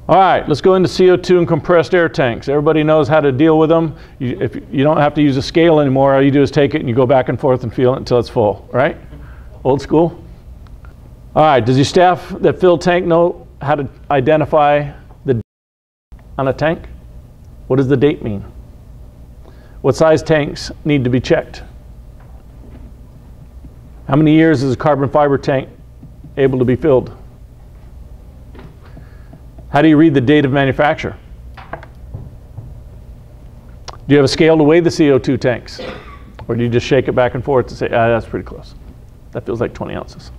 All right, let's go into CO2 and compressed air tanks. Everybody knows how to deal with them. If you don't have to use a scale anymore, all you do is take it and you go back and forth and feel it until it's full, right? Old school. All right, does your staff that fill tank know how to identify the date on a tank? What does the date mean? What size tanks need to be checked? How many years is a carbon fiber tank able to be filled? How do you read the date of manufacture? Do you have a scale to weigh the CO2 tanks? Or do you just shake it back and forth to say, that's pretty close. That feels like 20 ounces.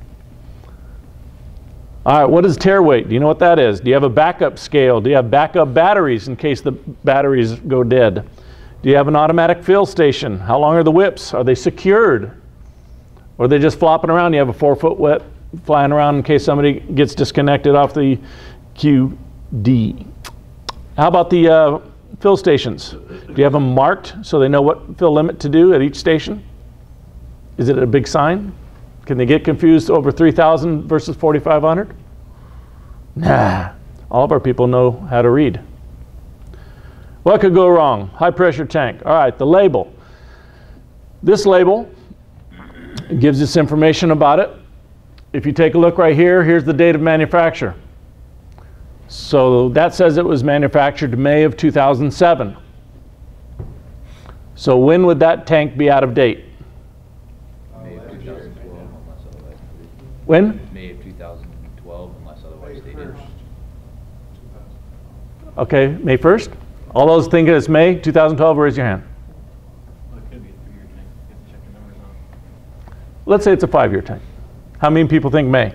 All right, what is tare weight? Do you know what that is? Do you have a backup scale? Do you have backup batteries in case the batteries go dead? Do you have an automatic fill station? How long are the whips? Are they secured? Or are they just flopping around? You have a 4-foot whip flying around in case somebody gets disconnected off the QD. How about the fill stations? Do you have them marked so they know what fill limit to do at each station? Is it a big sign? Can they get confused over 3,000 versus 4,500? Nah, all of our people know how to read. What could go wrong? High pressure tank. All right, the label. This label gives us information about it. If you take a look right here, here's the date of manufacture. So that says it was manufactured May of 2007. So when would that tank be out of date? May of 2012, unless otherwise stated. When? May of 2012, unless otherwise stated. Okay, May 1st? All those thinking it's May 2012, raise your hand. Well, it could be a 3-year tank. You have to check the numbers on. Let's say it's a 5-year tank. How many people think May?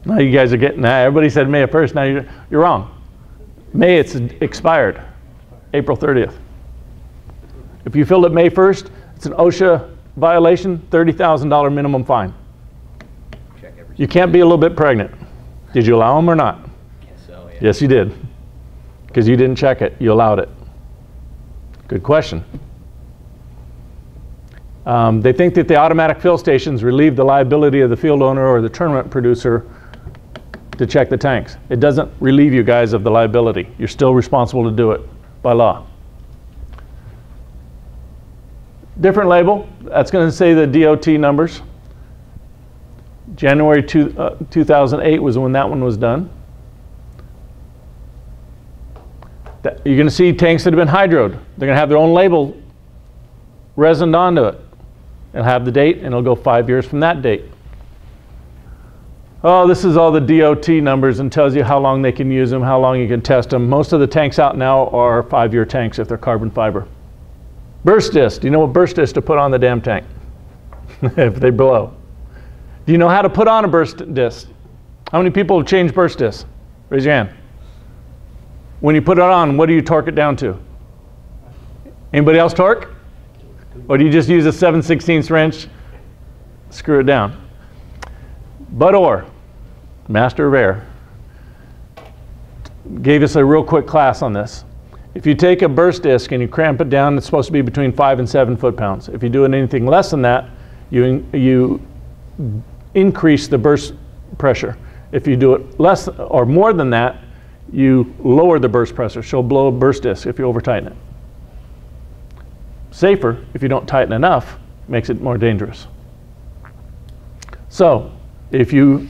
Now you guys are getting, everybody said May 1st, now you're wrong. May, it's expired, April 30th. If you filled it May 1st, it's an OSHA violation, $30,000 minimum fine. Check every You can't be a little bit pregnant. Did you allow them or not? Guess so, yeah. Yes, you did. Because you didn't check it, you allowed it. Good question. They think that the automatic fill stations relieve the liability of the field owner or the tournament producer to check the tanks. It doesn't relieve you guys of the liability. You're still responsible to do it by law. Different label. That's going to say the DOT numbers. January 2008 was when that one was done. You're going to see tanks that have been hydroed. They're going to have their own label resined onto it. It'll have the date, and it'll go 5 years from that date. Oh, this is all the DOT numbers and tells you how long they can use them, how long you can test them. Most of the tanks out now are 5-year tanks if they're carbon fiber. Burst disc. Do you know what burst disc to put on the damn tank if they blow? Do you know how to put on a burst disc? How many people have changed burst discs? Raise your hand. When you put it on, what do you torque it down to? Anybody else torque? Or do you just use a 7/16 wrench, screw it down? Bud Orr, master of air, gave us a real quick class on this. If you take a burst disc and you cramp it down, it's supposed to be between 5 and 7 foot-pounds. If you do anything less than that, you increase the burst pressure. If you do it less or more than that, you lower the burst pressure. So blow a burst disc if you over-tighten it. Safer if you don't tighten enough, makes it more dangerous. So if you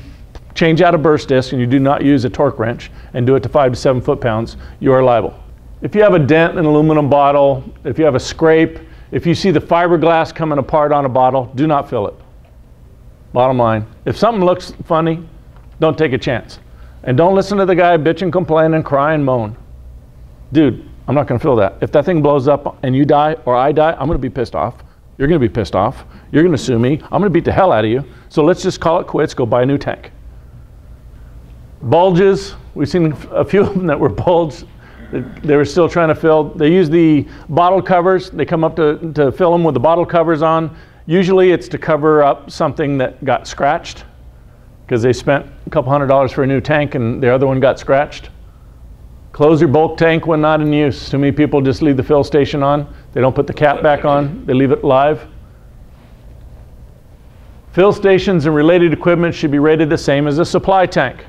change out a burst disc and you do not use a torque wrench and do it to 5 to 7 foot-pounds, you are liable. If you have a dent in an aluminum bottle, if you have a scrape, if you see the fiberglass coming apart on a bottle, do not fill it. Bottom line, if something looks funny, don't take a chance. And don't listen to the guy bitch and complain and cry and moan. Dude, I'm not going to fill that. If that thing blows up and you die or I die, I'm going to be pissed off. You're going to be pissed off. You're going to sue me. I'm going to beat the hell out of you. So let's just call it quits, go buy a new tank. Bulges, we've seen a few of them that were bulged. They were still trying to fill. They use the bottle covers. They come up to fill them with the bottle covers on. Usually it's to cover up something that got scratched because they spent a couple $100 for a new tank and the other one got scratched. Close your bulk tank when not in use. Too many people just leave the fill station on. They don't put the cap back on. They leave it live. Fill stations and related equipment should be rated the same as a supply tank.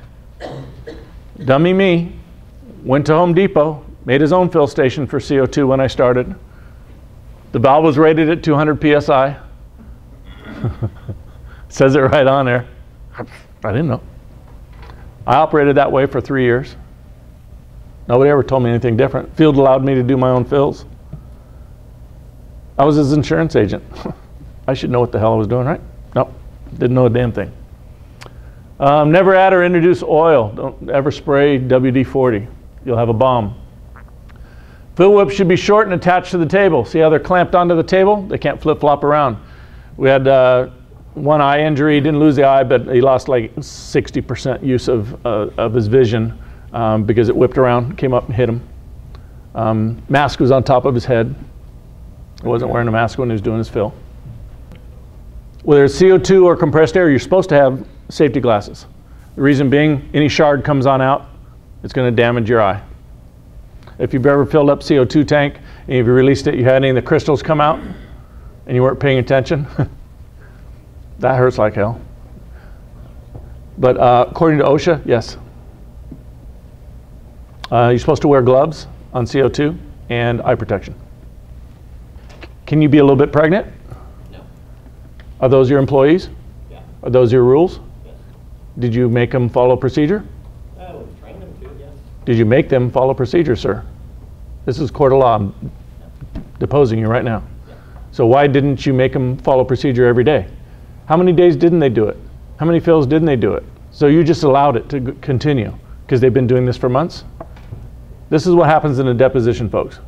Dummy me, went to Home Depot, made his own fill station for CO2 when I started. The valve was rated at 200 PSI. Says it right on there. I didn't know. I operated that way for 3 years. Nobody ever told me anything different. Field allowed me to do my own fills. I was his insurance agent. I should know what the hell I was doing, right? Nope, didn't know a damn thing. Never add or introduce oil. Don't ever spray WD-40. You'll have a bomb. Fill whips should be short and attached to the table. See how they're clamped onto the table? They can't flip-flop around. We had one eye injury. He didn't lose the eye, but he lost like 60% use of his vision because it whipped around, came up and hit him. Mask was on top of his head. He wasn't wearing a mask when he was doing his fill. Whether it's CO2 or compressed air, you're supposed to have safety glasses. The reason being, any shard comes on out, it's going to damage your eye. If you've ever filled up CO2 tank and if you released it, you had any of the crystals come out and you weren't paying attention, that hurts like hell. But according to OSHA, yes. You're supposed to wear gloves on CO2 and eye protection. Can you be a little bit pregnant? No. Are those your employees? Yeah. Are those your rules? Yes. Did you make them follow procedure? I would train them to, yes. Did you make them follow procedure, sir? This is court of law. I'm deposing you right now. Yeah. So why didn't you make them follow procedure every day? How many days didn't they do it? How many fills didn't they do it? So you just allowed it to continue because they've been doing this for months? This is what happens in a deposition, folks.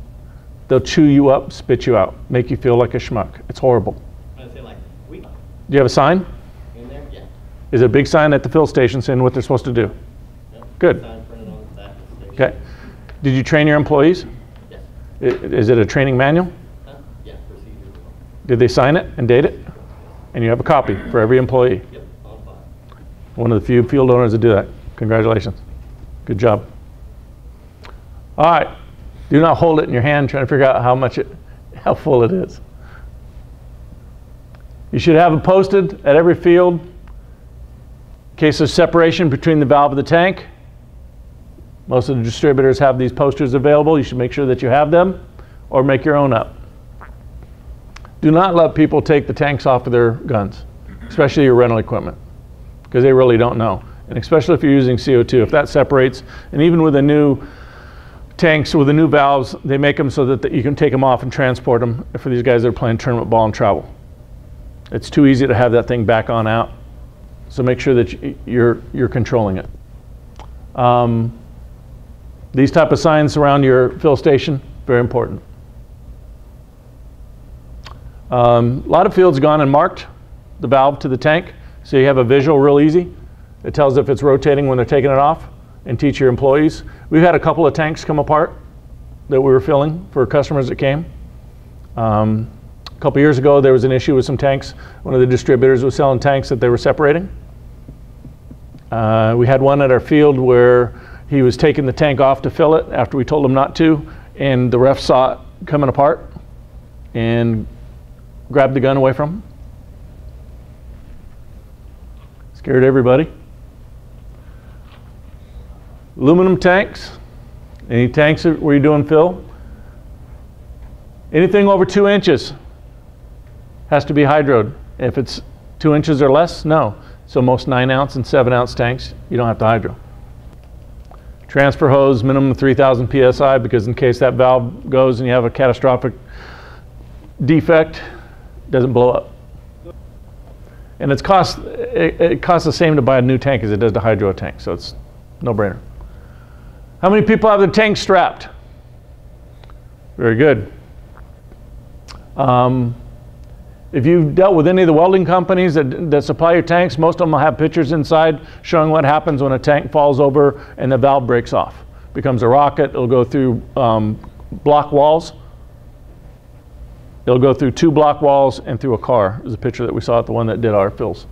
They'll chew you up, spit you out, make you feel like a schmuck. It's horrible. I'd say like week. Do you have a sign? In there? Yeah. Is it a big sign at the fill station saying what they're supposed to do? Yep. Good. Sign printed on the back of the station. Okay. Did you train your employees? Yes. Is it a training manual? Yeah, procedure. Did they sign it and date it? And you have a copy for every employee. Yep, on file. One of the few field owners that do that. Congratulations. Good job. All right. Do not hold it in your hand trying to figure out how full it is. You should have it posted at every field in case there's separation between the valve and the tank. Most of the distributors have these posters available. You should make sure that you have them or make your own up. Do not let people take the tanks off of their guns, especially your rental equipment, because they really don't know. And especially if you're using CO2, if that separates, and even with the new tanks with the new valves, they make them so that you can take them off and transport them for these guys that are playing tournament ball and travel. It's too easy to have that thing back on out. So make sure that you're controlling it. These type of signs around your fill station, very important. A lot of fields gone and marked the valve to the tank, so you have a visual real easy. It tells if it's rotating when they're taking it off, and teach your employees. We've had a couple of tanks come apart that we were filling for customers that came. A couple years ago, there was an issue with some tanks. One of the distributors was selling tanks that they were separating. We had one at our field where he was taking the tank off to fill it after we told him not to, and the ref saw it coming apart and grabbed the gun away from him. Scared everybody. Aluminum tanks, any tanks where you're doing fill, anything over 2 inches has to be hydroed. If it's 2 inches or less, no. So most 9-ounce and 7-ounce tanks, you don't have to hydro. Transfer hose, minimum 3,000 PSI, because in case that valve goes and you have a catastrophic defect, it doesn't blow up. And it costs the same to buy a new tank as it does to hydro a tank, so it's no brainer. How many people have their tanks strapped? Very good. If you've dealt with any of the welding companies that supply your tanks, most of them will have pictures inside showing what happens when a tank falls over and the valve breaks off. It becomes a rocket. It'll go through block walls. It'll go through 2 block walls and through a car. There's a picture that we saw at the one that did our fills.